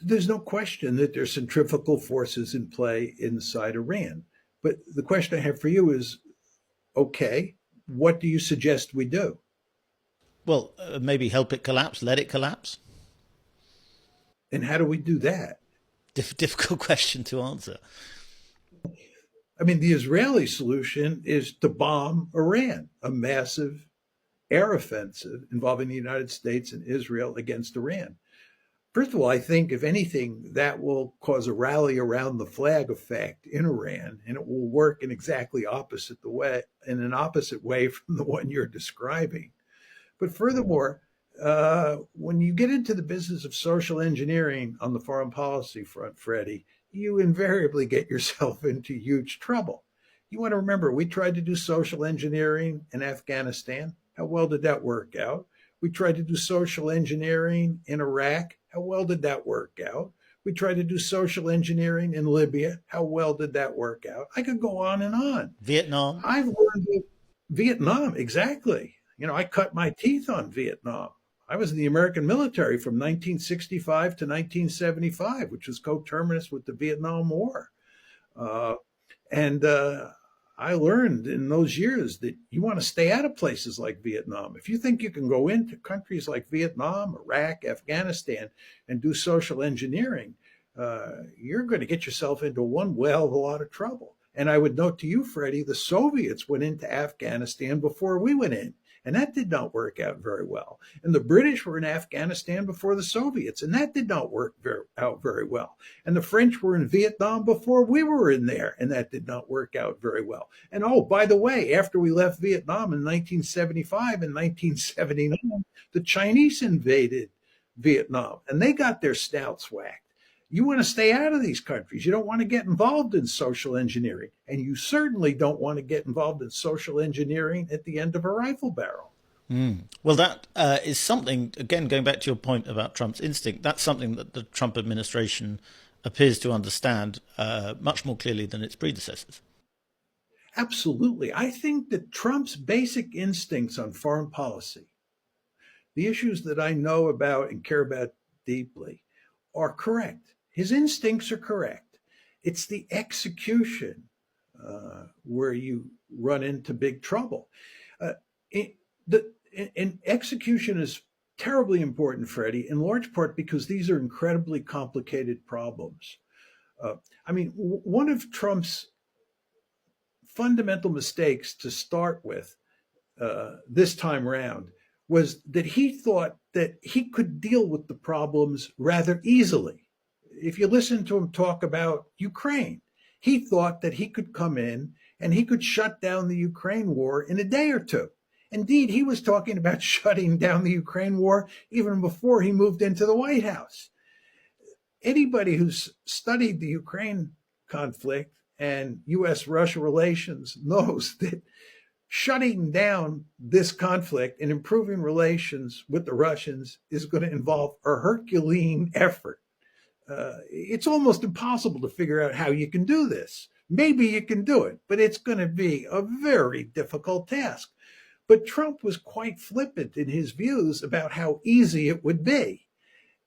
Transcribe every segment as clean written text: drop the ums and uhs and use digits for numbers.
There's no question that there's centrifugal forces in play inside Iran. But the question I have for you is, okay, what do you suggest we do? Well, maybe help it collapse, let it collapse. And how do we do that? Difficult question to answer. I mean, the Israeli solution is to bomb Iran, a massive air offensive involving the United States and Israel against Iran. First of all, I think if anything, that will cause a rally around the flag effect in Iran, and it will work in exactly opposite the way, in an opposite way from the one you're describing. But furthermore, when you get into the business of social engineering on the foreign policy front, Freddie, you invariably get yourself into huge trouble. You want to remember, we tried to do social engineering in Afghanistan. How well did that work out? We tried to do social engineering in Iraq. How well did that work out? We tried to do social engineering in Libya. How well did that work out? I could go on and on. Vietnam. I've learned that Vietnam, exactly. I cut my teeth on Vietnam. I was in the American military from 1965 to 1975, which was coterminous with the Vietnam War. Uh, and I learned in those years that you want to stay out of places like Vietnam. If you think you can go into countries like Vietnam, Iraq, Afghanistan, and do social engineering, you're going to get yourself into one well of a lot of trouble. And I would note to you, Freddie, the Soviets went into Afghanistan before we went in. And that did not work out very well. And the British were in Afghanistan before the Soviets, and that did not work out very well. And the French were in Vietnam before we were in there, and that did not work out very well. And oh, by the way, after we left Vietnam in 1975 and 1979, the Chinese invaded Vietnam, and they got their snouts whacked. You want to stay out of these countries. You don't want to get involved in social engineering. And you certainly don't want to get involved in social engineering at the end of a rifle barrel. Well, that is something, again, going back to your point about Trump's instinct, that's something that the Trump administration appears to understand much more clearly than its predecessors. Absolutely. I think that Trump's basic instincts on foreign policy, the issues that I know about and care about deeply, are correct. His instincts are correct. It's the execution where you run into big trouble. Uh, it, and execution is terribly important, Freddie, in large part because these are incredibly complicated problems. Uh, I mean, one of Trump's fundamental mistakes to start with this time around was that he thought that he could deal with the problems rather easily. If you listen to him talk about Ukraine, he thought that he could come in and he could shut down the Ukraine war in a day or two. Indeed, he was talking about shutting down the Ukraine war even before he moved into the White House. Anybody who's studied the Ukraine conflict and US Russia relations knows that shutting down this conflict and improving relations with the Russians is going to involve a Herculean effort. It's almost impossible to figure out how you can do this. Maybe you can do it, but it's going to be a very difficult task. But Trump was quite flippant in his views about how easy it would be.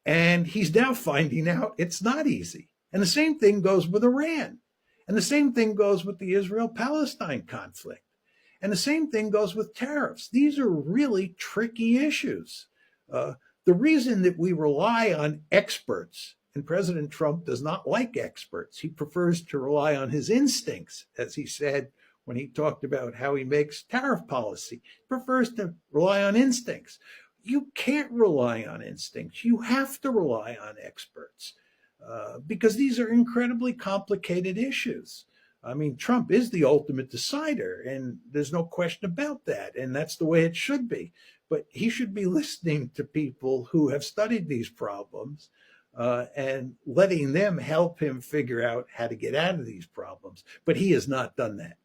And he's now finding out it's not easy. And the same thing goes with Iran. And the same thing goes with the Israel Palestine conflict. And the same thing goes with tariffs. These are really tricky issues. The reason that we rely on experts, and President Trump does not like experts, he prefers to rely on his instincts, as he said when he talked about how he makes tariff policy. He prefers to rely on instincts. You can't rely on instincts. You have to rely on experts because these are incredibly complicated issues. I mean, Trump is the ultimate decider, and there's no question about that. And that's the way it should be. But he should be listening to people who have studied these problems and letting them help him figure out how to get out of these problems. But he has not done that.